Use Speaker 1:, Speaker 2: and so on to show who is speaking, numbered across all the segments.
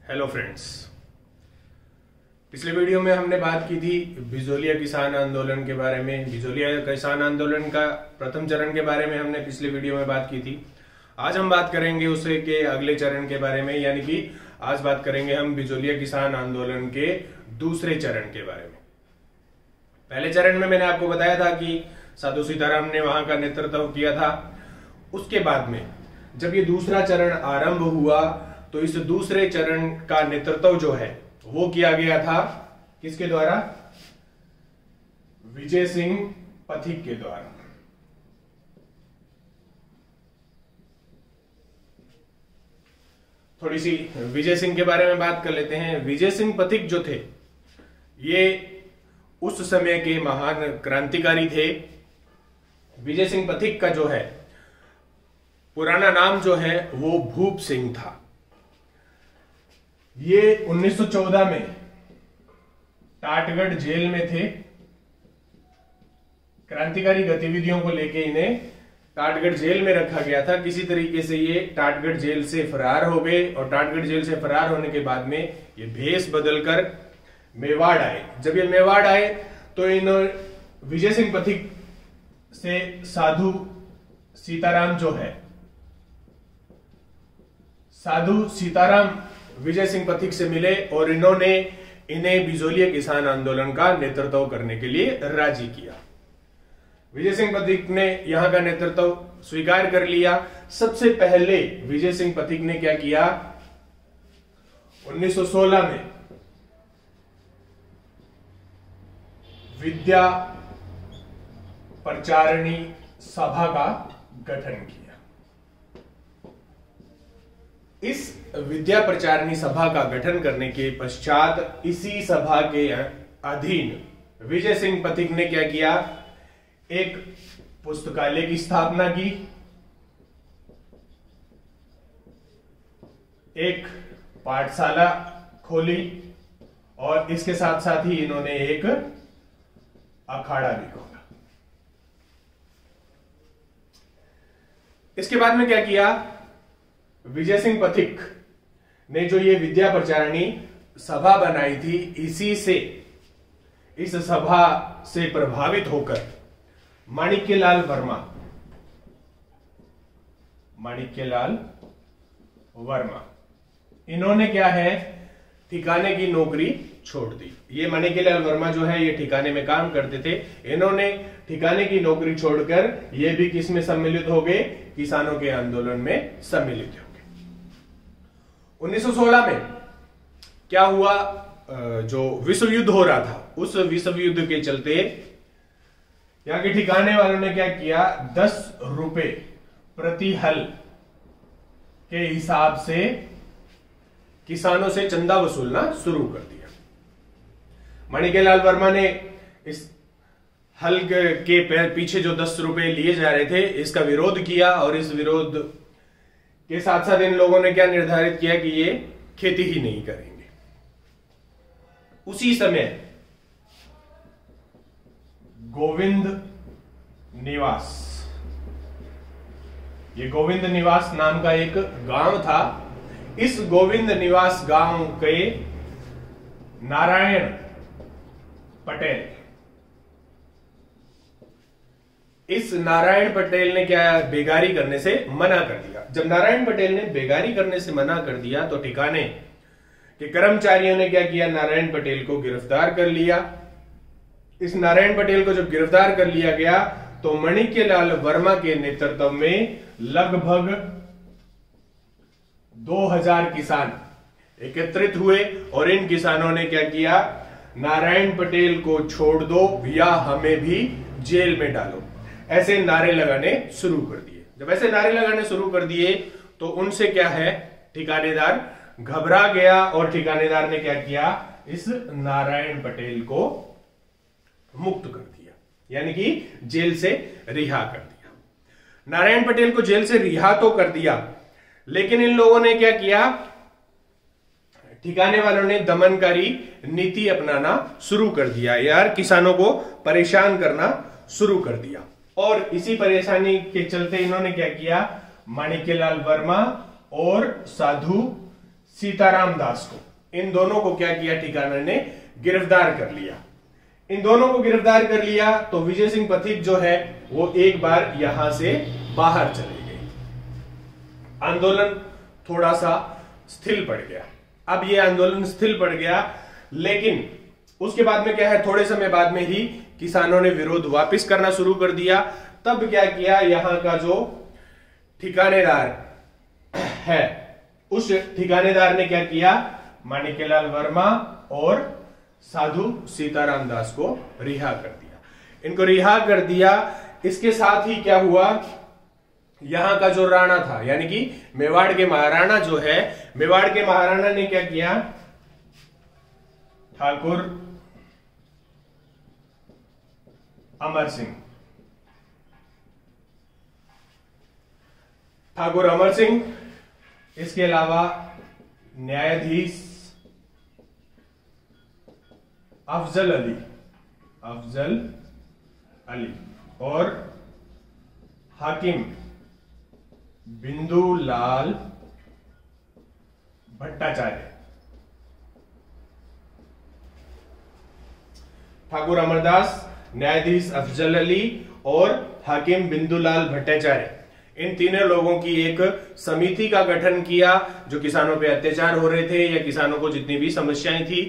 Speaker 1: Hello friends, पिछले video में हमने बात की थी बिजोलिया किसान आंदोलन के बारे में। बिजोलिया किसान आंदोलन का प्रथम चरण के बारे में हमने पिछले वीडियो में बात की थी। आज हम बात करेंगे उसे के अगले चरण के बारे में, यानी कि आज बात करेंगे हम बिजोलिया किसान आंदोलन के दूसरे चरण के बारे में। पहले चरण में मैंने आपको बताया था कि साधु सीताराम ने वहां का नेतृत्व किया था। उसके बाद में जब ये दूसरा चरण आरंभ हुआ तो इस दूसरे चरण का नेतृत्व जो है वो किया गया था किसके द्वारा? विजय सिंह पथिक के द्वारा। थोड़ी सी विजय सिंह के बारे में बात कर लेते हैं। विजय सिंह पथिक जो थे ये उस समय के महान क्रांतिकारी थे। विजय सिंह पथिक का जो है पुराना नाम जो है वो भूप सिंह था। ये 1914 में टाटगढ़ जेल में थे। क्रांतिकारी गतिविधियों को लेके इन्हें टाटगढ़ जेल में रखा गया था। किसी तरीके से ये टाटगढ़ जेल से फरार हो गए और टाटगढ़ जेल से फरार होने के बाद में ये भेष बदलकर मेवाड़ आए। जब ये मेवाड़ आए तो इन्होंने विजय सिंह पथिक से साधु सीताराम जो है, साधु सीताराम विजय सिंह पथिक से मिले और इन्होंने इन्हें बिजोलिया किसान आंदोलन का नेतृत्व करने के लिए राजी किया। विजय सिंह पथिक ने यहां का नेतृत्व स्वीकार कर लिया। सबसे पहले विजय सिंह पथिक ने क्या किया? 1916 में विद्या प्रचारिणी सभा का गठन किया। इस विद्या प्रचारिणी सभा का गठन करने के पश्चात इसी सभा के अधीन विजय सिंह पथिक ने क्या किया? एक पुस्तकालय की स्थापना की, एक पाठशाला खोली और इसके साथ साथ ही इन्होंने एक अखाड़ा भी खोला। इसके बाद में क्या किया? विजय सिंह पथिक ने जो ये विद्या प्रचारिणी सभा बनाई थी, इस सभा से प्रभावित होकर माणिक्यलाल वर्मा इन्होंने क्या है, ठिकाने की नौकरी छोड़ दी। ये माणिक्यलाल वर्मा जो है ये ठिकाने में काम करते थे। इन्होंने ठिकाने की नौकरी छोड़कर ये भी किस में सम्मिलित हो गए? किसानों के आंदोलन में सम्मिलित हो गए। 1916 में क्या हुआ? जो विश्व युद्ध हो रहा था, उस विश्व युद्ध के चलते यहां के ठिकाने वालों ने क्या किया? 10 रुपए प्रति हल के हिसाब से किसानों से चंदा वसूलना शुरू कर दिया। माणिक्यलाल वर्मा ने इस हल के पीछे जो 10 रुपए लिए जा रहे थे इसका विरोध किया और इस विरोध के साथ साथ इन लोगों ने क्या निर्धारित किया कि ये खेती ही नहीं करेंगे। उसी समय गोविंद निवास, ये गोविंद निवास नाम का एक गांव था। इस गोविंद निवास गांव के नारायण पटेल, इस नारायण पटेल ने क्या बेगारी करने से मना कर दिया। जब नारायण पटेल ने बेगारी करने से मना कर दिया तो ठिकाने के कर्मचारियों ने क्या किया? नारायण पटेल को गिरफ्तार कर लिया। इस नारायण पटेल को जब गिरफ्तार कर लिया गया तो माणिक्यलाल वर्मा के नेतृत्व में लगभग 2000 किसान एकत्रित हुए और इन किसानों ने क्या किया? नारायण पटेल को छोड़ दो या हमें भी जेल में डालो, ऐसे नारे लगाने शुरू कर दिए। जब ऐसे नारे लगाने शुरू कर दिए तो उनसे क्या है, ठिकानेदार घबरा गया और ठिकानेदार ने क्या किया? इस नारायण पटेल को मुक्त कर दिया, यानी कि जेल से रिहा कर दिया। नारायण पटेल को जेल से रिहा तो कर दिया, लेकिन इन लोगों ने क्या किया? ठिकाने वालों ने दमनकारी नीति अपनाना शुरू कर दिया। यार, किसानों को परेशान करना शुरू कर दिया और इसी परेशानी के चलते इन्होंने क्या किया? माणिक्यलाल वर्मा और साधु सीताराम दास को, इन दोनों को क्या किया, ठिकाना ने गिरफ्तार कर लिया। इन दोनों को गिरफ्तार कर लिया तो विजय सिंह पथिक जो है वो एक बार यहां से बाहर चले गए। आंदोलन थोड़ा सा स्थिर पड़ गया। अब ये आंदोलन स्थिर पड़ गया, लेकिन उसके बाद में क्या है, थोड़े समय बाद में ही किसानों ने विरोध वापस करना शुरू कर दिया। तब क्या किया, यहां का जो ठिकानेदार है उस ठिकानेदार ने क्या किया, माणिक्यलाल वर्मा और साधु सीताराम दास को रिहा कर दिया। इनको रिहा कर दिया। इसके साथ ही क्या हुआ, यहां का जो राणा था, यानी कि मेवाड़ के महाराणा जो है, मेवाड़ के महाराणा ने क्या किया, ठाकुर अमर सिंह, ठाकुर अमर सिंह, इसके अलावा न्यायाधीश अफजल अली और हाकिम बिंदुलाल भट्टाचार्य, ठाकुर अमरदास, न्यायाधीश अफजल अली और हाकिम बिंदुलाल भट्टाचार्य, इन तीनों लोगों की एक समिति का गठन किया जो किसानों पे अत्याचार हो रहे थे या किसानों को जितनी भी समस्याएं थी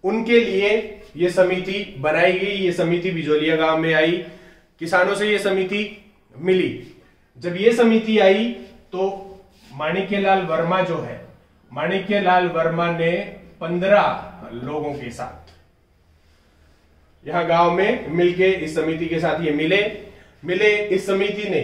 Speaker 1: उनके लिए ये समिति बनाई गई। ये समिति बिजोलिया गांव में आई, किसानों से ये समिति मिली। जब ये समिति आई तो माणिक्यलाल वर्मा जो है, माणिक्यलाल वर्मा ने 15 लोगों के साथ यहां गांव में मिलके इस समिति के साथ ये मिले। इस समिति ने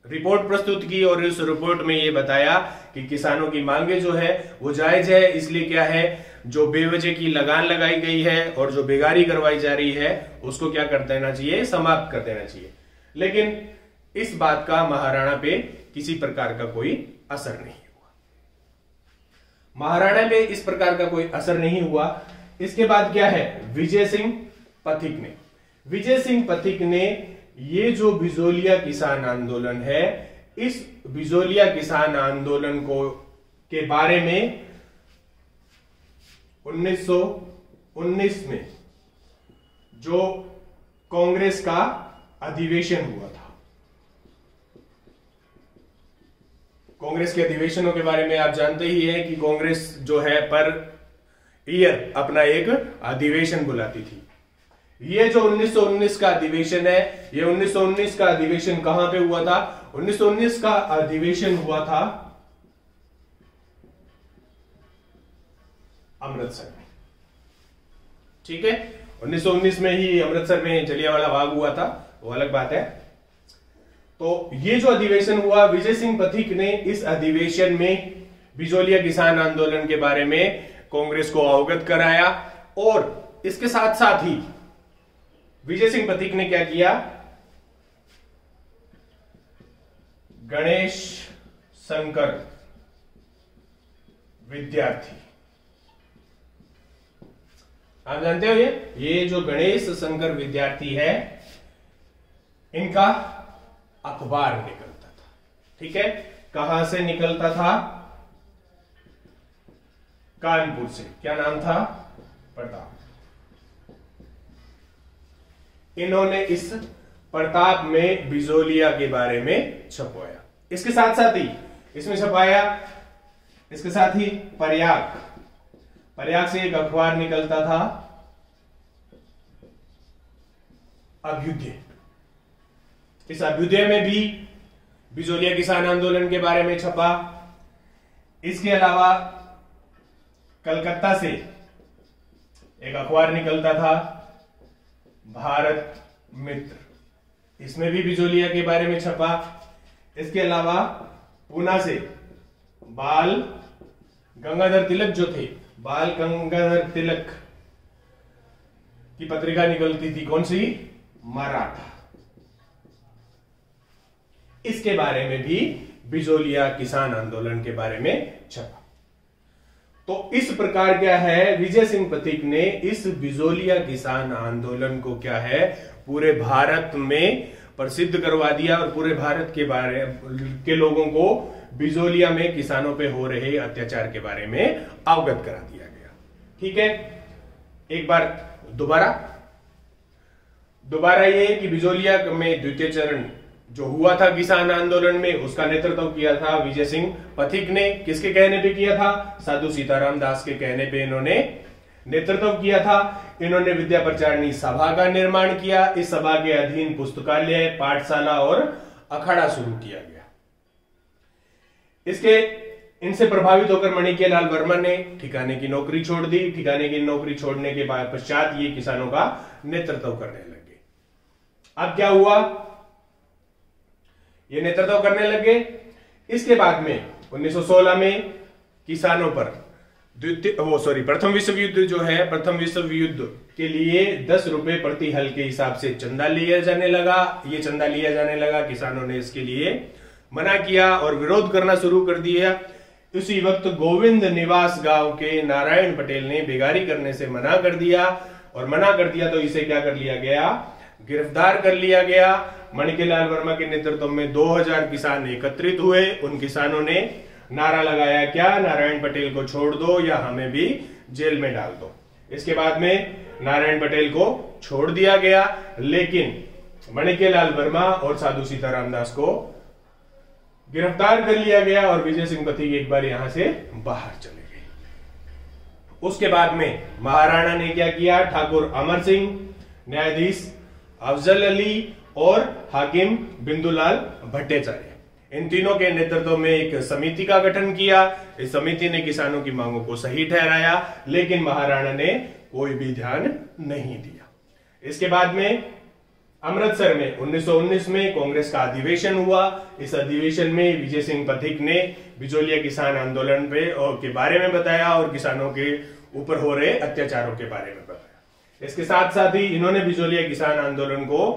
Speaker 1: रिपोर्ट प्रस्तुत की और इस रिपोर्ट में ये बताया कि किसानों की मांगे जो है वो जायज है, इसलिए क्या है, जो बेवजह की लगान लगाई गई है और जो बेगारी करवाई जा रही है उसको क्या कर देना चाहिए, समाप्त कर देना चाहिए। लेकिन इस बात का महाराणा पे किसी प्रकार का कोई असर नहीं हुआ। महाराणा पे इस प्रकार का कोई असर नहीं हुआ। इसके बाद क्या है, विजय सिंह पथिक ने ये जो बिजोलिया किसान आंदोलन है, इस बिजोलिया किसान आंदोलन के बारे में 1919 में जो कांग्रेस का अधिवेशन हुआ था, कांग्रेस के अधिवेशनों के बारे में आप जानते ही हैं कि कांग्रेस जो है पर ईयर अपना एक अधिवेशन बुलाती थी। ये जो 1919 का अधिवेशन है, ये 1919 का अधिवेशन कहां पे हुआ था, 1919 का अधिवेशन हुआ था अमृतसर में। ठीक है, 1919 में ही अमृतसर में जलियांवाला बाग हुआ था, वो अलग बात है। तो ये जो अधिवेशन हुआ, विजय सिंह पथिक ने इस अधिवेशन में बिजोलिया किसान आंदोलन के बारे में कांग्रेस को अवगत कराया और इसके साथ साथ ही विजय सिंह पथिक ने क्या किया, गणेश शंकर विद्यार्थी, आप जानते हो ये जो गणेश शंकर विद्यार्थी है, इनका अखबार निकलता था। ठीक है, कहां से निकलता था, कानपुर से। क्या नाम था, प्रताप। इन्होंने इस प्रताप में बिजोलिया के बारे में छपवाया। इसके साथ साथ ही इसमें छपाया, इसके साथ ही प्रयाग से एक अखबार निकलता था, अभ्युदय। इस अभ्युदय में भी बिजोलिया किसान आंदोलन के बारे में छपा। इसके अलावा कलकत्ता से एक अखबार निकलता था, भारत मित्र, इसमें भी बिजोलिया के बारे में छपा। इसके अलावा पूना से बाल गंगाधर तिलक जो थे, बाल गंगाधर तिलक की पत्रिका निकलती थी, कौन सी, मराठा। इसके बारे में भी बिजोलिया किसान आंदोलन के बारे में छपा। तो इस प्रकार क्या है, विजय सिंह पथिक ने इस बिजोलिया किसान आंदोलन को क्या है, पूरे भारत में प्रसिद्ध करवा दिया और पूरे भारत के बारे के लोगों को बिजोलिया में किसानों पे हो रहे अत्याचार के बारे में अवगत करा दिया गया। ठीक है, एक बार दोबारा ये कि बिजोलिया में द्वितीय चरण जो हुआ था किसान आंदोलन में, उसका नेतृत्व किया था विजय सिंह पथिक ने। किसके कहने पे किया था? साधु सीताराम दास के कहने पे इन्होंने नेतृत्व किया था। इन्होंने विद्या प्रचारणी सभा का निर्माण किया। इस सभा के अधीन पुस्तकालय, पाठशाला और अखाड़ा शुरू किया गया। इनसे प्रभावित होकर माणिक्य लाल वर्मा ने ठिकाने की नौकरी छोड़ दी। ठिकाने की नौकरी छोड़ने के बाद पश्चात ये किसानों का नेतृत्व करने लगे। अब क्या हुआ? ये नेतृत्व करने लगे। इसके बाद में 1916 में किसानों पर प्रथम विश्व युद्ध जो है, प्रथम विश्व युद्ध के लिए 10 रुपए प्रति हल के हिसाब से चंदा लिया जाने लगा। किसानों ने इसके लिए मना किया और विरोध करना शुरू कर दिया। उसी वक्त गोविंद निवास गांव के नारायण पटेल ने बेगारी करने से मना कर दिया तो इसे क्या कर लिया गया? गिरफ्तार कर लिया गया। माणिक्य लाल वर्मा के नेतृत्व में 2000 किसान एकत्रित हुए। उन किसानों ने नारा लगाया क्या? नारायण पटेल को छोड़ दो या हमें भी जेल में डाल दो। इसके बाद में नारायण पटेल को छोड़ दिया गया, लेकिन माणिक्य लाल वर्मा और साधु सीताराम दास को गिरफ्तार कर लिया गया और विजय सिंह पथिक एक बार यहां से बाहर चले गए। उसके बाद में महाराणा ने क्या किया? ठाकुर अमर सिंह, न्यायाधीश अफजल अली और हाकिम बिंदुलाल भट्टाचार्य, इन तीनों के नेतृत्व में एक समिति का गठन किया। इस समिति ने किसानों की मांगों को सही ठहराया, लेकिन महाराणा ने कोई भी ध्यान नहीं दिया। इसके बाद में अमृतसर में 1919 में कांग्रेस का अधिवेशन हुआ। इस अधिवेशन में विजय सिंह पथिक ने बिजोलिया किसान आंदोलन के बारे में बताया और किसानों के ऊपर हो रहे अत्याचारों के बारे में बताया। इसके साथ साथ ही इन्होंने बिजोलिया किसान आंदोलन को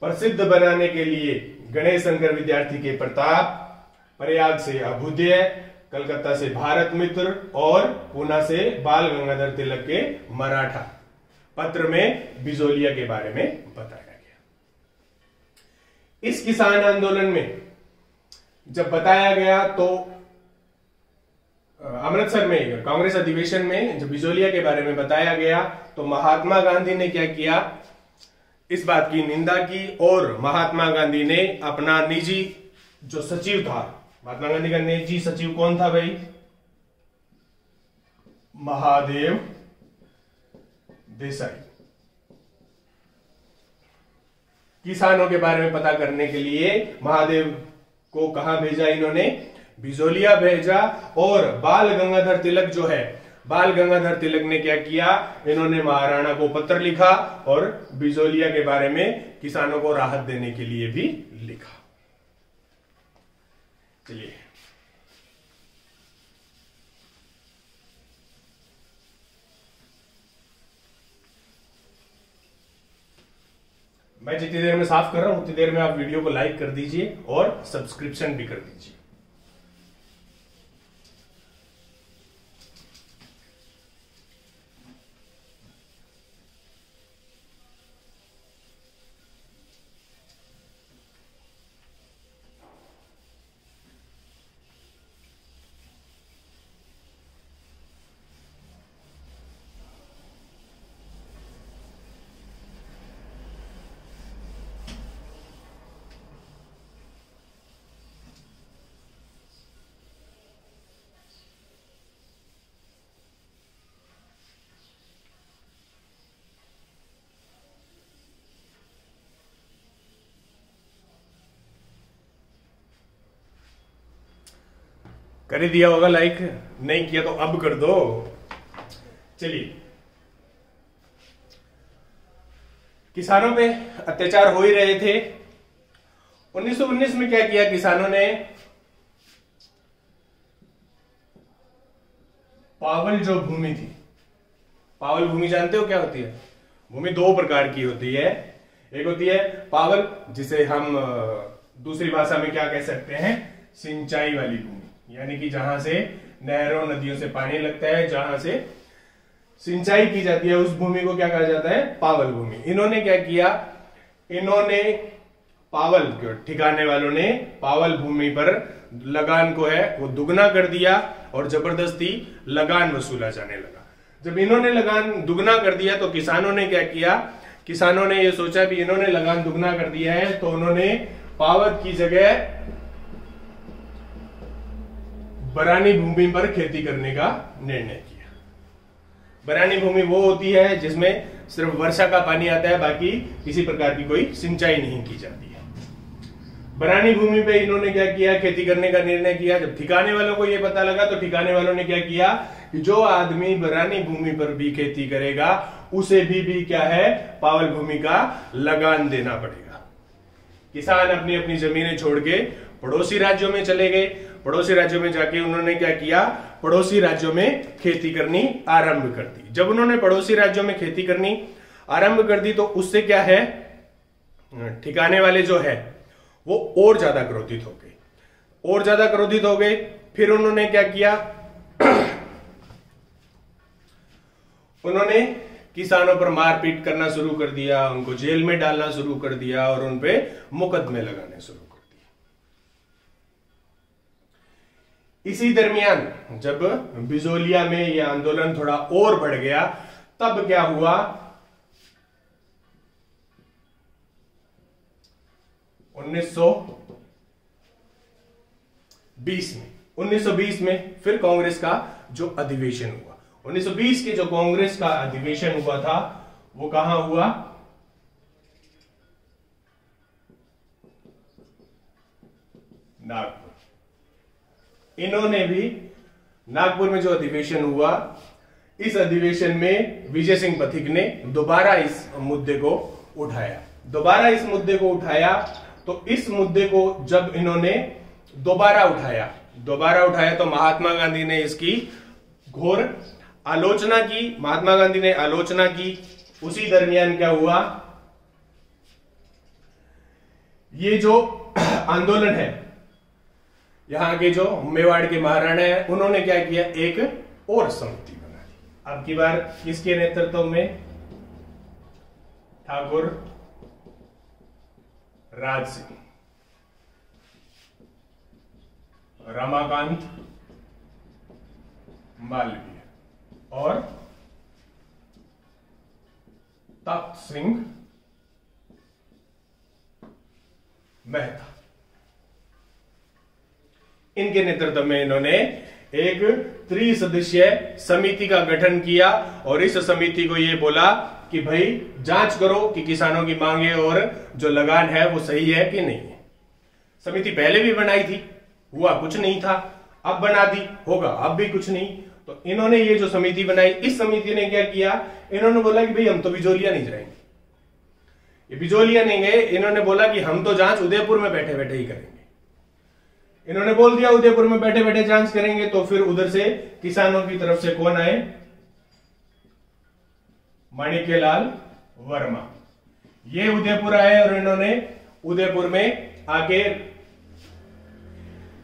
Speaker 1: प्रसिद्ध बनाने के लिए गणेश शंकर विद्यार्थी के प्रताप, प्रयाग से अभ्युदय, कलकत्ता से भारत मित्र और पूना से बाल गंगाधर तिलक के मराठा पत्र में बिजोलिया के बारे में बताया गया। इस किसान आंदोलन में जब बताया गया तो अमृतसर में कांग्रेस अधिवेशन में जब बिजोलिया के बारे में बताया गया तो महात्मा गांधी ने क्या किया? इस बात की निंदा की और महात्मा गांधी ने अपना निजी जो सचिव था, महात्मा गांधी का निजी सचिव कौन था भाई? महादेव देसाई। किसानों के बारे में पता करने के लिए महादेव को कहां भेजा? इन्होंने बिजोलिया भेजा। और बाल गंगाधर तिलक जो है, बाल गंगाधर तिलक ने क्या किया? इन्होंने महाराणा को पत्र लिखा और बिजोलिया के बारे में किसानों को राहत देने के लिए भी लिखा। चलिए मैं जितनी देर में साफ कर रहा हूं उतनी देर में आप वीडियो को लाइक कर दीजिए और सब्सक्रिप्शन भी कर दीजिए। कर ही दिया होगा लाइक, नहीं किया तो अब कर दो। चलिए, किसानों पे अत्याचार हो ही रहे थे। 1919 में क्या किया किसानों ने? पावल जो भूमि थी, पावल भूमि जानते हो क्या होती है? भूमि दो प्रकार की होती है। एक होती है पावल, जिसे हम दूसरी भाषा में क्या कह सकते हैं? सिंचाई वाली भूमि, यानी कि जहां से नहरों नदियों से पानी लगता है, जहां से सिंचाई की जाती है, उस भूमि को क्या कहा जाता है? पावल भूमि। इन्होंने क्या किया? इन्होंने पावल ठिकाने वालों ने पावल भूमि पर लगान को है वो दुगना कर दिया और जबरदस्ती लगान वसूला जाने लगा। जब इन्होंने लगान दुगना कर दिया तो किसानों ने क्या किया, किसानों ने ये सोचा भी इन्होंने लगान दुगना कर दिया है तो उन्होंने पावत की जगह बरानी भूमि पर खेती करने का निर्णय किया। बरानी भूमि वो होती है जिसमें सिर्फ वर्षा का पानी आता है, बाकी किसी प्रकार की कोई सिंचाई नहीं की जाती है। बरानी भूमि पे इन्होंने क्या किया, खेती करने का निर्णय किया। जब ठिकाने वालों को यह पता लगा तो ठिकाने वालों ने क्या किया कि जो आदमी बरानी भूमि पर भी खेती करेगा उसे भी क्या है, पावल भूमि का लगान देना पड़ेगा। किसान अपनी अपनी जमीनें छोड़ के पड़ोसी राज्यों में चले गए। पड़ोसी राज्यों में जाके उन्होंने क्या किया, पड़ोसी राज्यों में खेती करनी आरंभ कर दी। जब उन्होंने पड़ोसी राज्यों में खेती करनी आरंभ कर दी तो उससे क्या है, ठिकाने वाले जो है वो और ज्यादा क्रोधित हो गए, और ज्यादा क्रोधित हो गए। फिर उन्होंने क्या किया, उन्होंने किसानों पर मारपीट करना शुरू कर दिया, उनको जेल में डालना शुरू कर दिया और उन पे मुकदमे लगाने शुरू कर दिए। इसी दरमियान जब बिजोलिया में यह आंदोलन थोड़ा और बढ़ गया तब क्या हुआ, 1920 में फिर कांग्रेस का जो अधिवेशन हुआ, 1920 के जो कांग्रेस का अधिवेशन हुआ था वो कहां हुआ, नागपुर। इन्होंने भी नागपुर में जो अधिवेशन हुआ, इस अधिवेशन में विजय सिंह पथिक ने दोबारा इस मुद्दे को उठाया। तो इस मुद्दे को जब इन्होंने दोबारा उठाया तो महात्मा गांधी ने इसकी घोर आलोचना की। महात्मा गांधी ने आलोचना की। उसी दरमियान क्या हुआ, ये जो आंदोलन है, यहां के जो मेवाड़ के महाराणा है, उन्होंने क्या किया, एक और समिति बना दी। अब की बार किसके नेतृत्व में, ठाकुर राज सिंह, रमाकांत मालवीय और तख्त सिंह मेहता। इनके नेतृत्व में इन्होंने एक त्रिसदस्यीय समिति का गठन किया और इस समिति को यह बोला कि भाई जांच करो कि किसानों की मांगे और जो लगान है वो सही है कि नहीं है। समिति पहले भी बनाई थी, हुआ कुछ नहीं था, अब बना दी, होगा अब भी कुछ नहीं। तो इन्होंने ये जो समिति बनाई, इस समिति ने क्या किया, इन्होंने बोला कि भाई हम तो बिजोलिया नहीं जाएंगे, ये बिजोलिया नहीं गए। इन्होंने बोला कि हम तो जांच उदयपुर में बैठे बैठे ही करेंगे। इन्होंने बोल दिया उदयपुर में बैठे बैठे जांच करेंगे, तो फिर उधर से किसानों की तरफ से कौन आए, माणिक्यलाल वर्मा। ये उदयपुर आए और इन्होंने उदयपुर में आके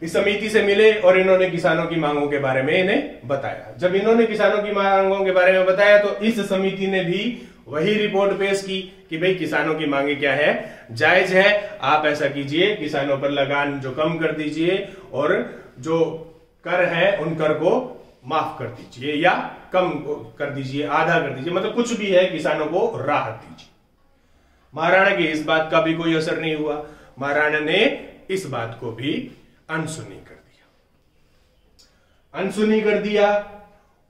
Speaker 1: इस समिति से मिले और इन्होंने किसानों की मांगों के बारे में इन्हें बताया। जब इन्होंने किसानों की मांगों के बारे में बताया तो इस समिति ने भी वही रिपोर्ट पेश की कि भाई किसानों की मांगे क्या है, जायज है, आप ऐसा कीजिए, किसानों पर लगान जो कम कर दीजिए और जो कर है उन कर को माफ कर दीजिए या कम कर दीजिए, आधा कर दीजिए, मतलब कुछ भी है, किसानों को राहत दीजिए। महाराणा की इस बात का भी कोई असर नहीं हुआ। महाराणा ने इस बात को भी अनसुनी कर दिया।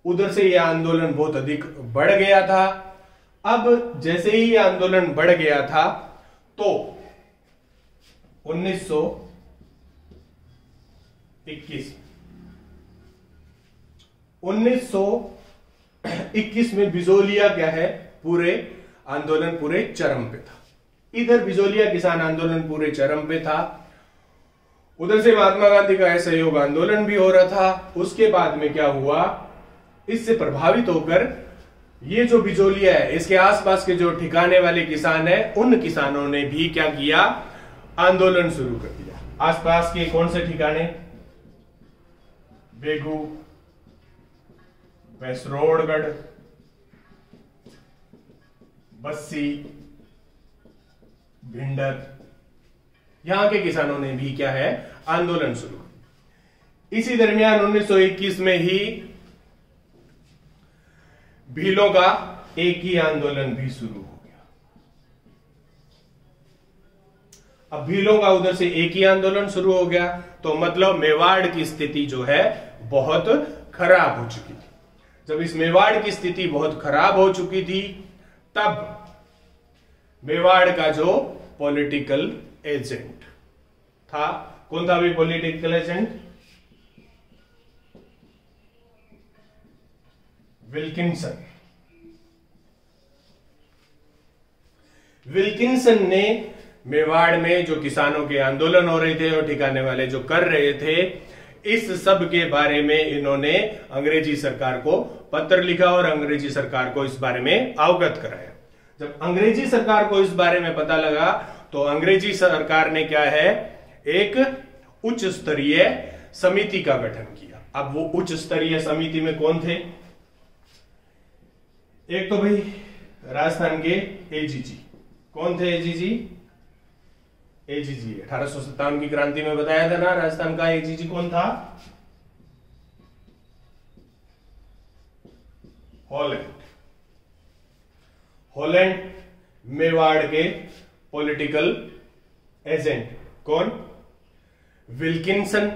Speaker 1: उधर से यह आंदोलन बहुत अधिक बढ़ गया था। अब जैसे ही यह आंदोलन बढ़ गया था तो 1921 में बिजोलिया क्या है, पूरे आंदोलन पूरे चरम पे था। इधर बिजोलिया किसान आंदोलन पूरे चरम पे था, उधर से महात्मा गांधी का असहयोग आंदोलन भी हो रहा था। उसके बाद में क्या हुआ, इससे प्रभावित होकर ये जो बिजोलिया है, इसके आसपास के जो ठिकाने वाले किसान हैं, उन किसानों ने भी क्या किया, आंदोलन शुरू कर दिया। आसपास के कौन से ठिकाने, बेगू, वैसरोड़गढ़, बस्सी, भिंडर, यहां के किसानों ने भी क्या है, आंदोलन शुरू। इसी दरमियान 1921 में ही भीलों का एक ही आंदोलन भी शुरू हो गया। अब भीलों का उधर से एक ही आंदोलन शुरू हो गया, तो मतलब मेवाड़ की स्थिति जो है बहुत खराब हो चुकी थी। जब इस मेवाड़ की स्थिति बहुत खराब हो चुकी थी, तब मेवाड़ का जो पॉलिटिकल एजेंट था, कौन था भी पॉलिटिकल एजेंट? विल्किंसन। विल्किंसन ने मेवाड़ में जो किसानों के आंदोलन हो रहे थे और ठिकाने वाले जो कर रहे थे, इस सब के बारे में इन्होंने अंग्रेजी सरकार को पत्र लिखा और अंग्रेजी सरकार को इस बारे में अवगत कराया। जब अंग्रेजी सरकार को इस बारे में पता लगा, तो अंग्रेजी सरकार ने क्या है, एक उच्च स्तरीय समिति का गठन किया। अब वो उच्च स्तरीय समिति में कौन थे? एक तो भाई राजस्थान के एजीजी। कौन थे एजीजी? एजीजी 1857 की क्रांति में बताया था ना, राजस्थान का एजीजी कौन था? हॉलैंड। हॉलैंड मेवाड़ के पॉलिटिकल एजेंट। कौन? विल्किंसन।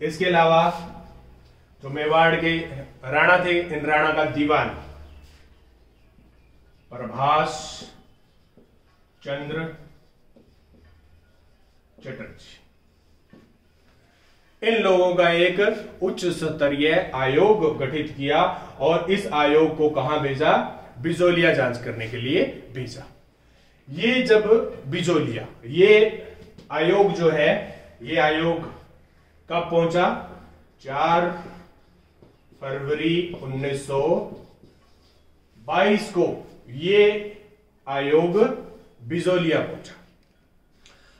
Speaker 1: इसके अलावा जो मेवाड़ के राणा थे, इन राणा का दीवान प्रभाष चंद्र चटर्जी। इन लोगों का एक उच्च स्तरीय आयोग गठित किया और इस आयोग को कहां भेजा? बिजोलिया जांच करने के लिए भेजा। ये जब बिजोलिया, ये आयोग जो है, ये आयोग कब पहुंचा? 4 फरवरी 1922 को ये आयोग बिजोलिया पहुंचा।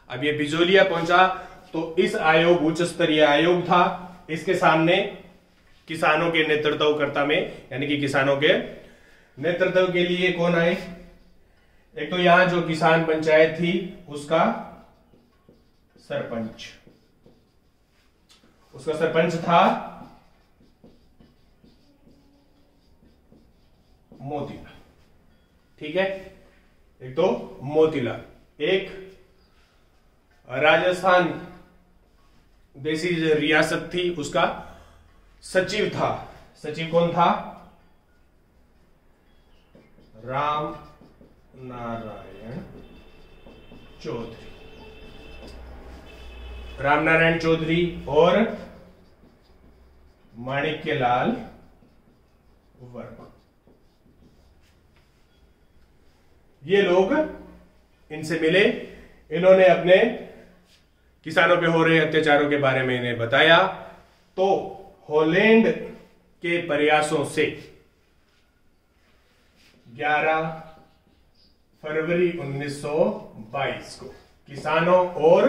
Speaker 1: अब ये बिजोलिया पहुंचा तो इस आयोग, उच्च स्तरीय आयोग था, इसके सामने किसानों के नेतृत्वकर्ता में, यानी कि किसानों के नेतृत्व के लिए कौन आए? एक तो यहां जो किसान पंचायत थी उसका सरपंच, उसका सरपंच था मोतीलाल। ठीक है, एक तो मोतीलाल। एक राजस्थान देसी रियासत थी, उसका सचिव था। सचिव कौन था? राम नारायण चौधरी। रामनारायण चौधरी और माणिक्यलाल वर्मा, ये लोग इनसे मिले। इन्होंने अपने किसानों पे हो रहे अत्याचारों के बारे में इन्हें बताया। तो हॉलैंड के प्रयासों से 11 फरवरी 1922 को किसानों और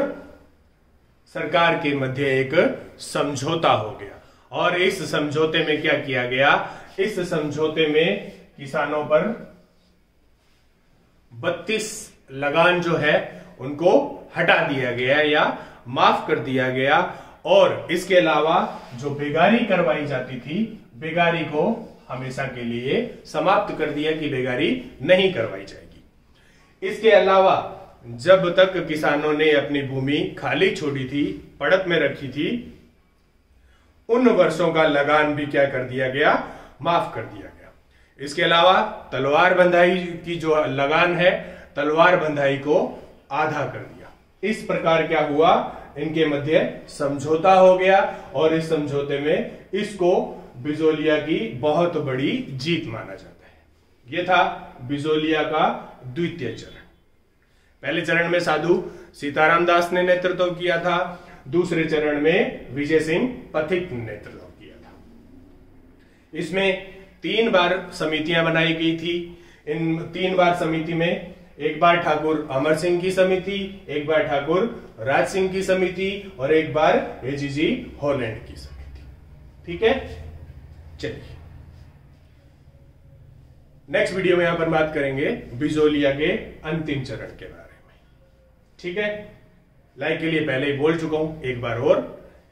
Speaker 1: सरकार के मध्य एक समझौता हो गया। और इस समझौते में क्या किया गया? इस समझौते में किसानों पर 32 लगान जो है उनको हटा दिया गया या माफ कर दिया गया। और इसके अलावा जो बेगारी करवाई जाती थी, बेगारी को हमेशा के लिए समाप्त कर दिया कि बेगारी नहीं करवाई जाएगी। इसके अलावा जब तक किसानों ने अपनी भूमि खाली छोड़ी थी, पड़त में रखी थी, उन वर्षों का लगान भी क्या कर दिया गया? माफ कर दिया गया। इसके अलावा तलवार बंधाई की जो लगान है, तलवार बंधाई को आधा कर दिया। इस प्रकार क्या हुआ? इनके मध्य समझौता हो गया और इस समझौते में इसको बिजोलिया की बहुत बड़ी जीत माना जाता है। यह था बिजोलिया का द्वितीय चरण। पहले चरण में साधु सीताराम दास ने नेतृत्व किया था, दूसरे चरण में विजय सिंह पथिक ने नेतृत्व किया था। इसमें 3 बार समितियां बनाई गई थी। इन 3 बार समिति में एक बार ठाकुर अमर सिंह की समिति, एक बार ठाकुर राज सिंह की समिति और एक बार एजीजी हॉलैंड की समिति। ठीक है, चलिए नेक्स्ट वीडियो में यहां पर बात करेंगे बिजोलिया के अंतिम चरण के बारे में। ठीक है। लाइक के लिए पहले ही बोल चुका हूं, एक बार और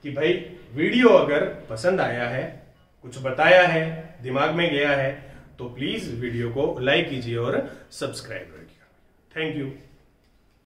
Speaker 1: कि भाई वीडियो अगर पसंद आया है, कुछ बताया है, दिमाग में गया है, तो प्लीज वीडियो को लाइक कीजिए और सब्सक्राइब करिए। Thank you.